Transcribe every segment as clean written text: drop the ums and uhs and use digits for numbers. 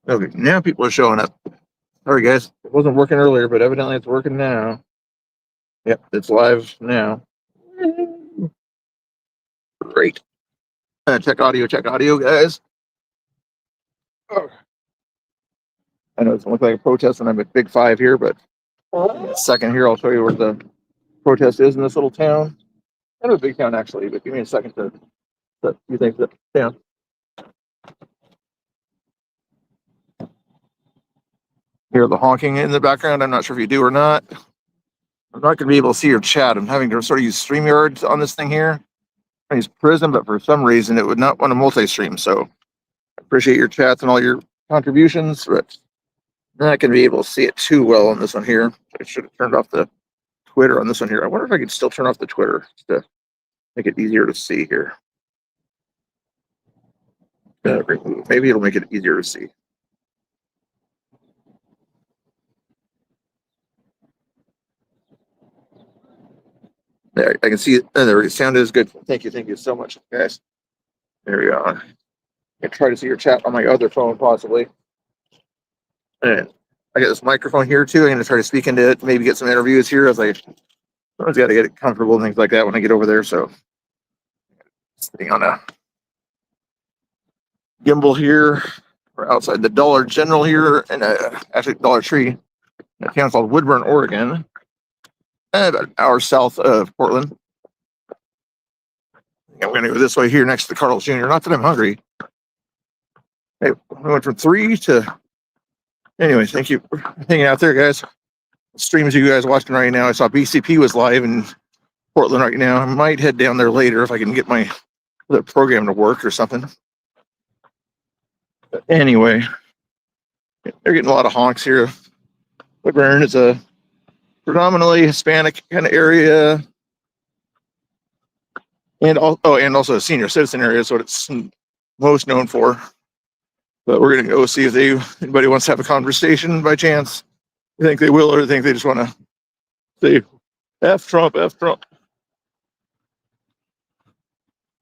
Okay, now people are showing up. Sorry, guys. It wasn't working earlier, but evidently it's working now. Yep, it's live now. Great. Check audio, guys. Oh, I know it doesn't look like a protest, and I'm at Big Five here, but in a second here, I'll show you where the protest is in this little town. Kind of a big town, actually, but give me a second to you think that town. Hear the honking in the background. I'm not sure if you do or not. I'm not going to be able to see your chat. I'm having to sort of use StreamYard on this thing here. I use Prism, but for some reason it would not want to multi-stream. So I appreciate your chats and all your contributions, but I'm not going to be able to see it too well on this one here. I should have turned off the Twitter on this one here. I wonder if I could still turn off the Twitter to make it easier to see here. Maybe it'll make it easier to see. There, I can see it. There, the sound is good. Thank you so much, guys. There we go. I try to see your chat on my other phone, possibly. And I got this microphone here too. I'm going to try to speak into it, maybe get some interviews here as I always got to get it comfortable and things like that when I get over there. So, sitting on a gimbal here. We're outside the Dollar General here, and actually Dollar Tree, in a town called Woodburn, Oregon, about an hour south of Portland. I'm going to go this way here next to Carl's Jr. Not that I'm hungry. Hey, we went from 3 to. Anyway, thank you for hanging out there, guys. Streams you guys watching right now. I saw BCP was live in Portland right now. I might head down there later if I can get my program to work or something. But anyway, they're getting a lot of honks here. Woodburn is a predominantly Hispanic kind of area, and also a senior citizen area is what it's most known for. But we're gonna go see if anybody wants to have a conversation by chance. You think they will, or do you think they just want to say F Trump, F Trump?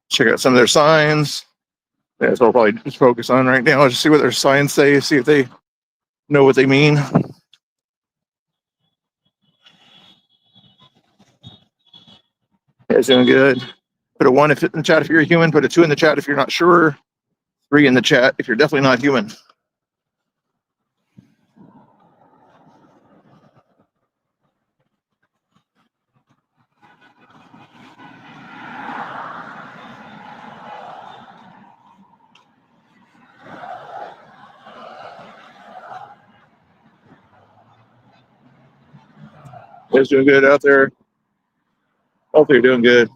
Check out some of their signs. That's what I'll probably just focus on right now. Just see what their signs say, see if they know what they mean. It's doing good. Put a 1 in the chat if you're a human. Put a 2 in the chat if you're not sure. 3 in the chat if you're definitely not human. You guys doing good out there? Hopefully you're doing good.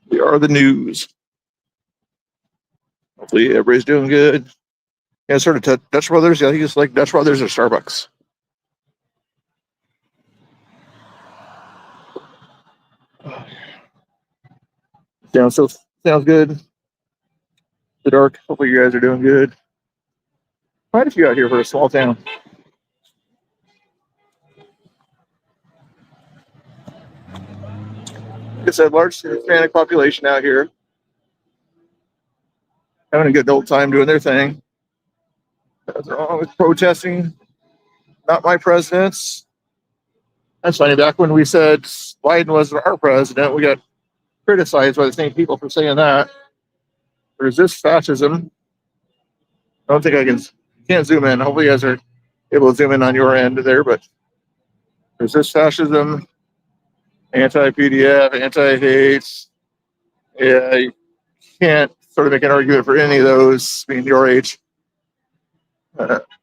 We are the news. Hopefully everybody's doing good. Yeah, sort of Dutch Brothers. Yeah, I think it's like Dutch Brothers or Starbucks. Sounds good. The dark. Hopefully you guys are doing good. Quite a few out here for a small town. It's a large Hispanic population out here, having a good old time doing their thing. What's wrong with protesting? Not my presidents. That's funny. Back when we said Biden was our president, we got criticized by the same people for saying that. Resist fascism. I don't think can't zoom in. Hopefully you guys are able to zoom in on your end there, but resist fascism, anti-PDF, anti-hate. Yeah, you can't sort of make an argument for any of those being your age.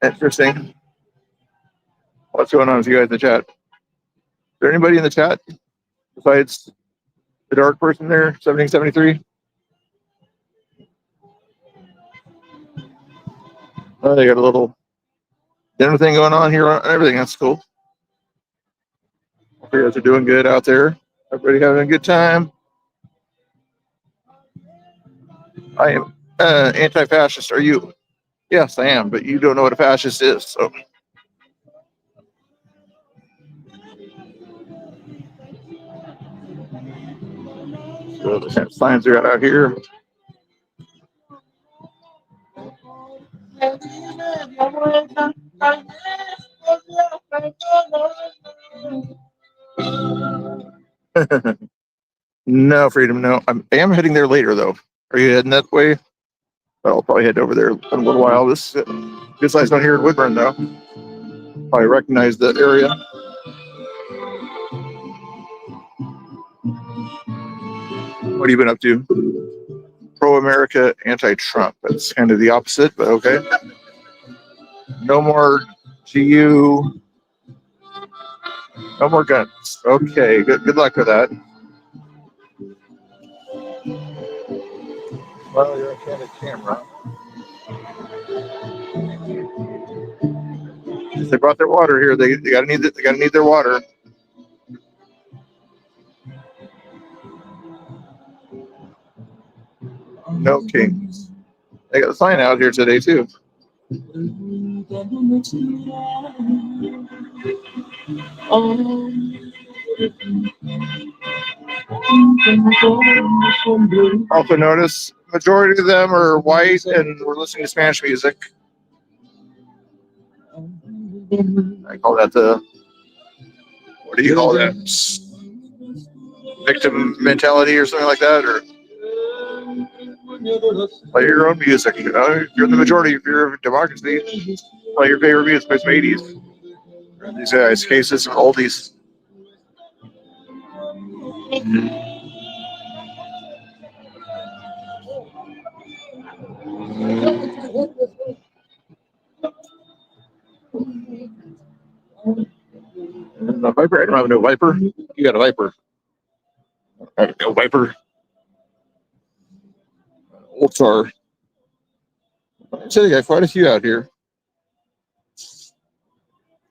Interesting. What's going on with you guys in the chat? Is there anybody in the chat besides the dark person there, 1773? Oh, they got a little dinner thing going on here and everything. That's cool. Hope you guys are doing good out there. Everybody having a good time. I am anti-fascist. Are you? Yes, I am, but you don't know what a fascist is. So So the kind of signs are out here. No, Freedom, no. I am heading there later, though. Are you heading that way? I'll probably head over there in a little while. This good size down here in Woodburn, though. Probably recognize that area. What have you been up to? Pro-America, anti-Trump. That's kind of the opposite, but okay. No more GU. No more guns. Okay, good luck with that. Well, you're a candid camera. They brought their water here. They gotta need their water. No kings. They got a sign out here today too. Also notice majority of them are white and we're listening to Spanish music. I call that what do you call that? Victim mentality or something like that, or play your own music. You know, if you're the majority, if you're a democracy, play your favorite music from the 80s. These guys, cases, and oldies. A Viper? I don't have no Viper. You got a Viper. I have no Viper. Old car. So they got quite a few out here.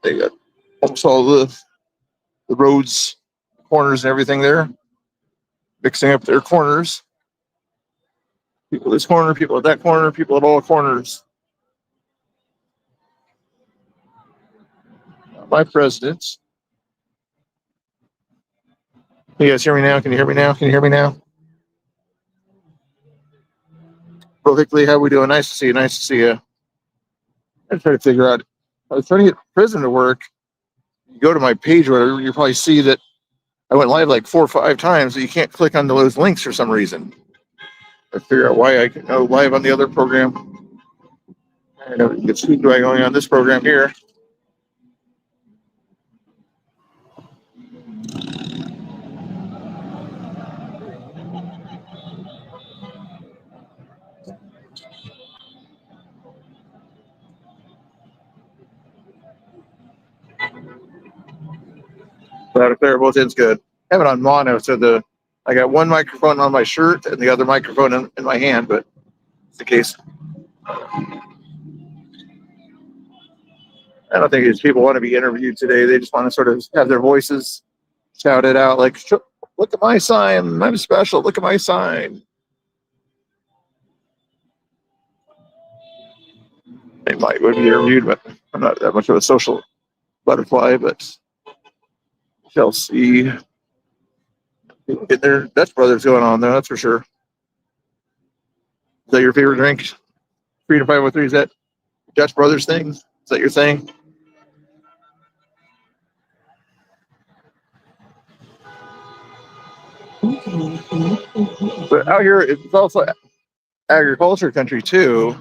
They got almost all the roads, corners, and everything there. Mixing up their corners. People at this corner, people at that corner, people at all corners. My presidents. Can you guys hear me now? Can you hear me now? Can you hear me now? Perfectly. How we doing? Nice to see you. Nice to see you. I try to figure out. I was trying to get prison to work. You go to my page, whatever. You probably see that I went live like 4 or 5 times. So you can't click on those links for some reason. I figure out why I can go live on the other program. I know you get speed by going on this program here. Loud and clear, both ends good. I have it on mono, so I got one microphone on my shirt and the other microphone in my hand, but it's the case. I don't think these people want to be interviewed today. They just want to sort of have their voices shouted out, like, look at my sign, I'm special, look at my sign. They might would be interviewed, but I'm not that much of a social butterfly, but shall see. Get their Dutch Brothers going on there, that's for sure. Is that your favorite drink? Freedom 503, is that Dutch Brothers thing? Is that your thing? But out here, it's also agriculture country too.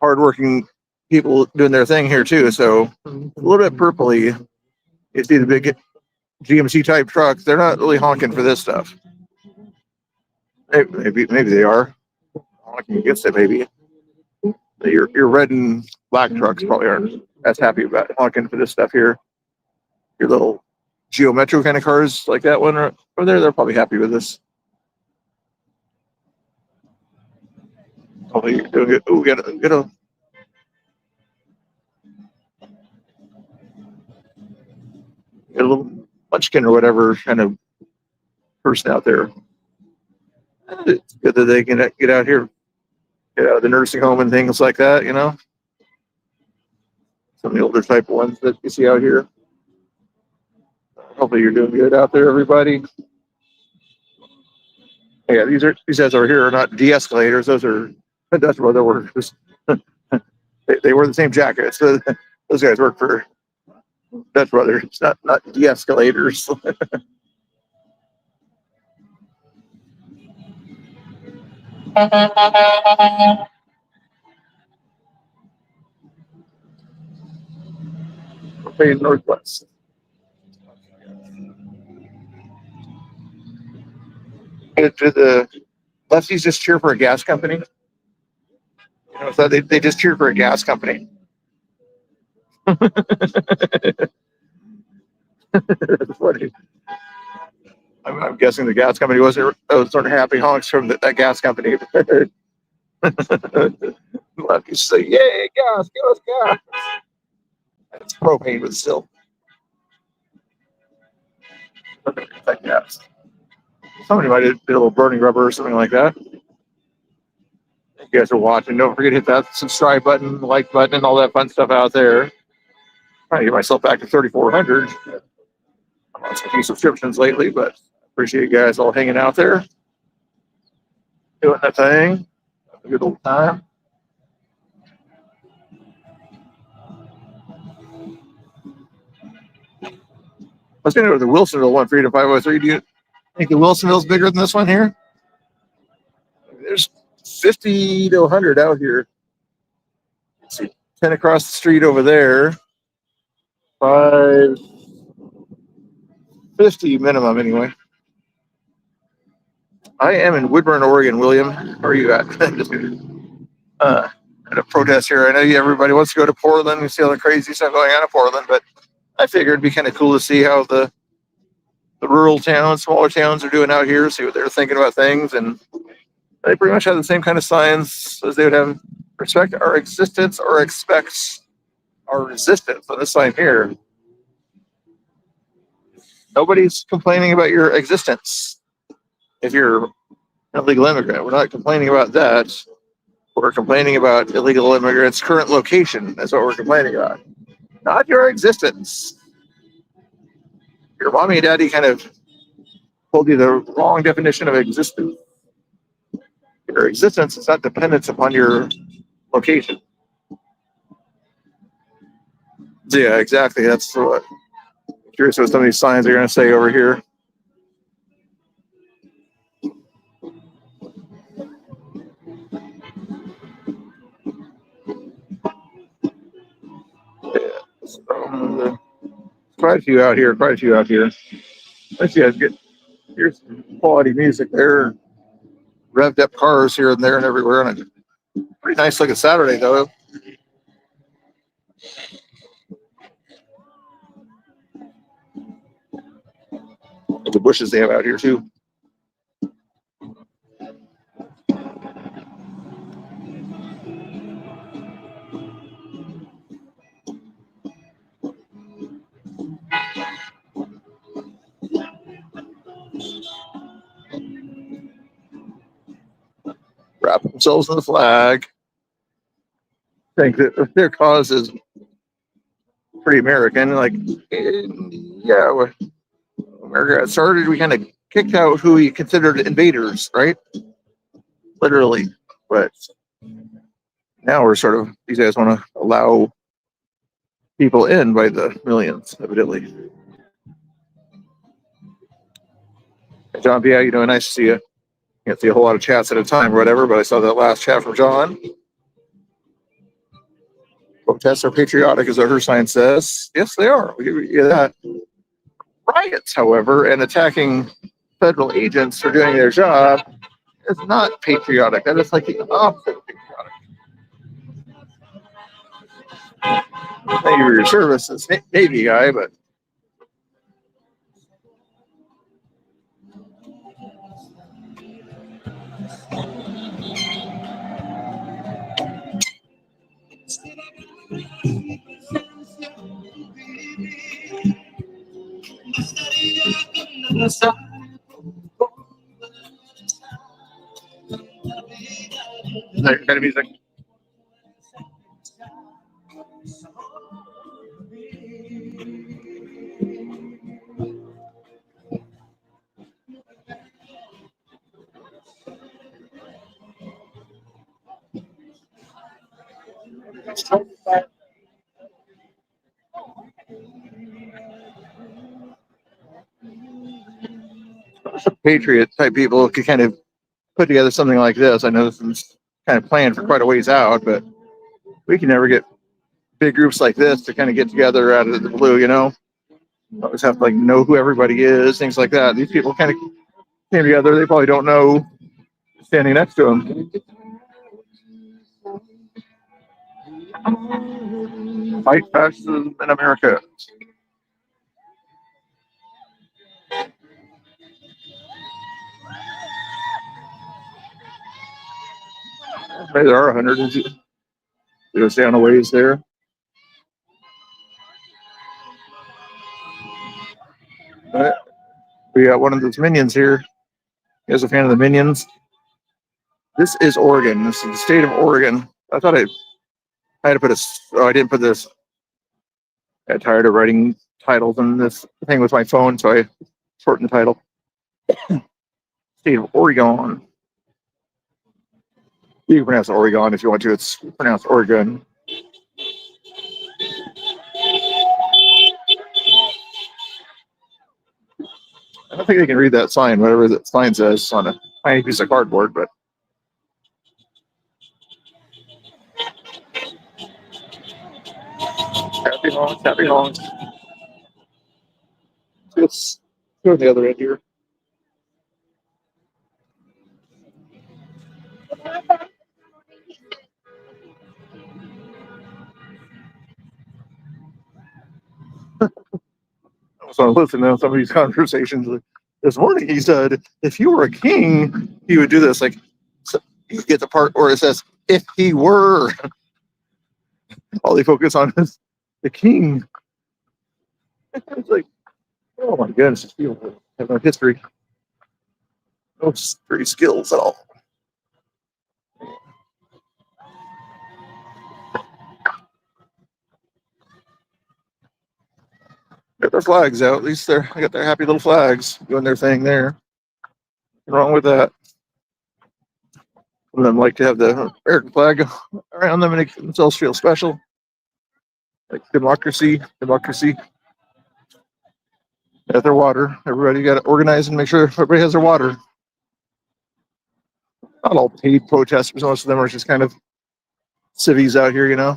Hardworking people doing their thing here too. So a little bit purpley. You see the big GMC type trucks. They're not really honking for this stuff. Maybe they are honking against it. Maybe your red and black trucks probably aren't as happy about honking for this stuff here. Your little Geo Metro kind of cars like that one over there, they're probably happy with this. Oh, you're doing good. Oh, get a little munchkin or whatever kind of person out there. It's good that they can get out here, get out of the nursing home and things like that, you know. Some of the older type of ones that you see out here. Hopefully you're doing good out there, everybody. Yeah, these guys over here are not de-escalators. Those are Dutch brother workers. They wear the same jackets. Those guys work for Dutch brother. It's not de-escalators. We're in Northwest. Do the lefties just cheer for a gas company? You know, so they just cheer for a gas company. Funny. I'm guessing the gas company wasn't sort of happy honks from that gas company. Lefties say, "Yay, gas! Give us gas!" It's propane, but still, like gas. Somebody might have did a little burning rubber or something like that. If you guys are watching, don't forget to hit that subscribe button, like button, and all that fun stuff out there. Trying to get myself back to 3,400. I've lost a few subscriptions lately, but appreciate you guys all hanging out there, doing that thing. Have a good old time. Let's go to the Wilsonville one, Freedom 503. Do you think the Wilsonville's bigger than this one here? There's 50 to 100 out here. Let's see, 10 across the street over there. 550 minimum, anyway. I am in Woodburn, Oregon. William, where are you at? At a protest here. I know everybody wants to go to Portland and see all the crazy stuff going on in Portland, but I figured it'd be kind of cool to see how the rural towns, smaller towns are doing out here, see what they're thinking about things. And they pretty much have the same kind of signs as they would have: respect our existence or expects our resistance. On this sign here, nobody's complaining about your existence. If you're an illegal immigrant, we're not complaining about that. We're complaining about illegal immigrants' current location. That's what we're complaining about, not your existence. Your mommy and daddy kind of told you the wrong definition of existence. Your existence is not dependent upon your location. So yeah, exactly. That's what. Curious what some of these signs are going to say over here. Quite a few out here. Quite a few out here. Let's see. Here's quality music there. Revved up cars here and there and everywhere. And a pretty nice looking Saturday though. The bushes they have out here too. Wrap themselves in the flag. Think that their cause is pretty American. Like, yeah, when America got started, we kind of kicked out who we considered invaders, right? Literally. But now we're sort of, these guys want to allow people in by the millions, evidently. John B, how you doing? Nice to see you. Can't see a whole lot of chats at a time or whatever, but I saw that last chat from John. Protests are patriotic, as her sign says. Yes, they are. We give you that. Riots, however, and attacking federal agents for doing their job is not patriotic. That is like the opposite of patriotic. Thank you for your service as Navy guy, but that kind of music. Patriot type people could kind of put together something like this. I know this is kind of planned for quite a ways out, but we can never get big groups like this to kind of get together out of the blue, you know? Always have to like know who everybody is, things like that. These people kind of came together. They probably don't know standing next to them. Fight fascism in America. Maybe there are 100. It goes down a ways there. But we got one of those minions here. You guys a fan of the Minions? This is Oregon. This is the state of Oregon. I had to put a. Oh, I didn't put this. I got tired of writing titles on this thing with my phone, so I shortened the title. State of Oregon. You can pronounce Oregon if you want to. It's pronounced Oregon. I don't think they can read that sign, whatever that sign says on a tiny piece of cardboard, but happy homes, happy homes. Let's go to the other end here. So I'm listening to some of these conversations. This morning he said, if you were a king, he would do this. Like, so you get the part where it says, if he were, all they focus on is the king. It's like, oh my goodness, it's beautiful. Have no history, no history skills at all. Got their flags out. At least they got their happy little flags doing their thing there. Nothing wrong with that. Some of them like to have the American flag around them and make themselves feel special. Like democracy, democracy. Got their water. Everybody got to organize and make sure everybody has their water. Not all paid protesters. Most of them are just kind of civvies out here, you know.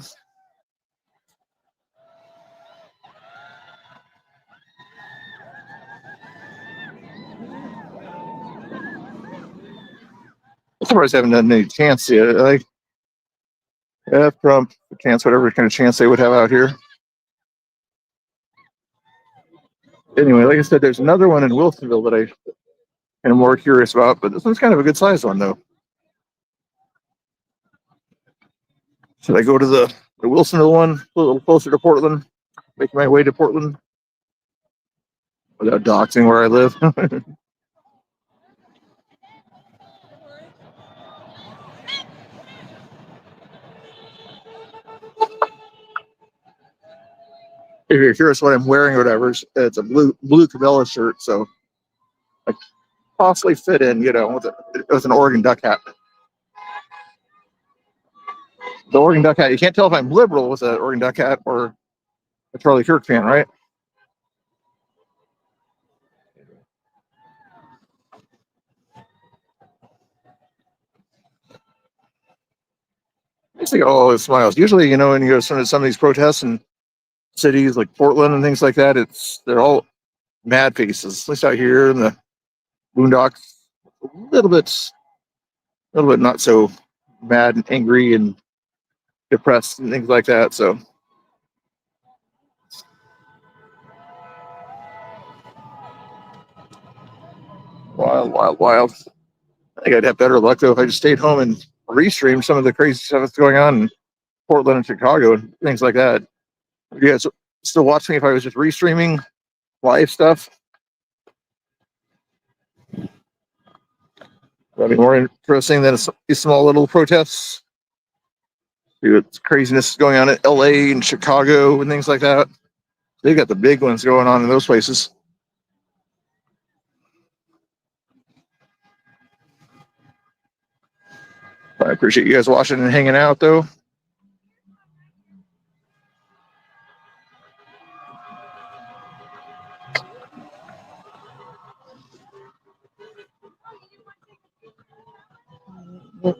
I'm surprised I haven't done any chants yet. Like, yeah, Trump, chance, whatever kind of chance they would have out here. Anyway, like I said, there's another one in Wilsonville that I am more curious about, but this one's kind of a good sized one, though. Should I go to the Wilsonville one, a little closer to Portland, make my way to Portland without doxing where I live? If you're curious what I'm wearing or whatever, it's a blue Cabela shirt, so I possibly fit in, you know, with an Oregon Duck hat. The Oregon Duck hat, you can't tell if I'm liberal with an Oregon Duck hat or a Charlie Kirk fan, right? I just think all those smiles. Usually, you know, when you go to some of these protests in cities like Portland and things like that, they're all mad faces. At least out here in the boondocks, a little bit not so mad and angry and depressed and things like that. So wild, wild, wild. I think I'd have better luck though if I just stayed home and restreamed some of the crazy stuff that's going on in Portland and Chicago and things like that. You guys still watch me if I was just restreaming live stuff? That'd be more interesting than these small little protests. It's craziness going on in LA and Chicago and things like that. They've got the big ones going on in those places. I appreciate you guys watching and hanging out, though. Yeah,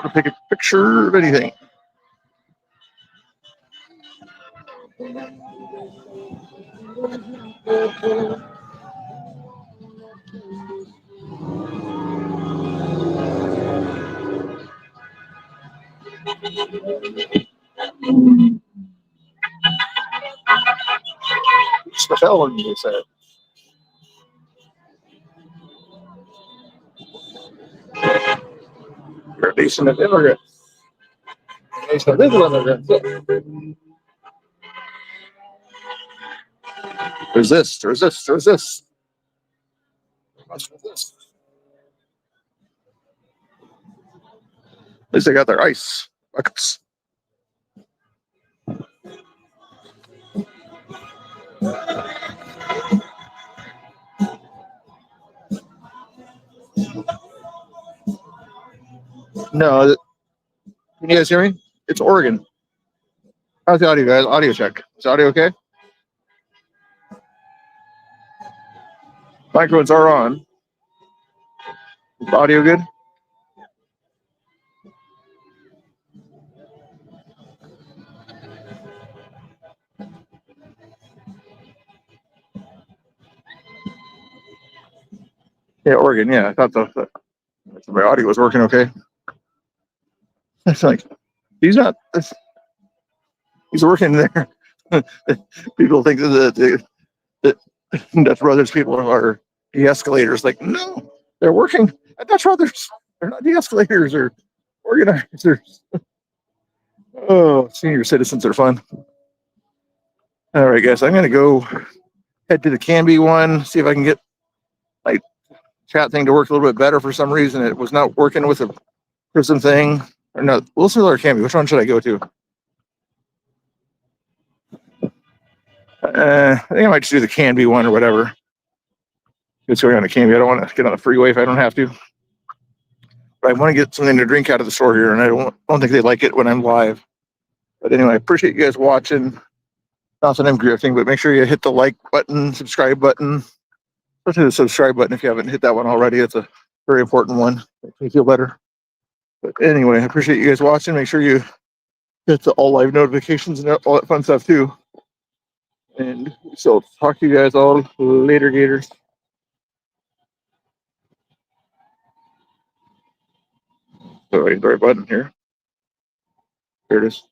I'll take a picture of anything. What the hell did you say? You're a nation of immigrants. A nation of legal immigrants. Resist, resist, resist. Must resist. At least they got their ice buckets. No, can you guys hear me? It's Oregon. How's the audio, guys? Audio check. Is the audio okay? Microphones are on. Is the audio good? Yeah, Oregon. Yeah, I thought my audio was working okay. It's like he's not. He's working there. People think that Dutch Brothers people are de-escalators. Like, no, they're working at Dutch Brothers. They're not de-escalators or organizers. Oh, senior citizens are fun. All right, guys, I'm gonna go head to the Canby one, see if I can get my chat thing to work a little bit better. For some reason, it was not working with the Prism thing. Or no, Wilson or Canby? Which one should I go to? I think I might just do the Canby one or whatever. It's going on to Canby. I don't want to get on the freeway if I don't have to. But I want to get something to drink out of the store here, and I don't think they like it when I'm live. But anyway, I appreciate you guys watching. Not that I'm grifting, but make sure you hit the like button, subscribe button, especially the subscribe button if you haven't hit that one already. It's a very important one. Makes me feel better. But anyway, I appreciate you guys watching. Make sure you hit the all live notifications and all that fun stuff too. And so talk to you guys all later, Gators. So the right button here. There it is.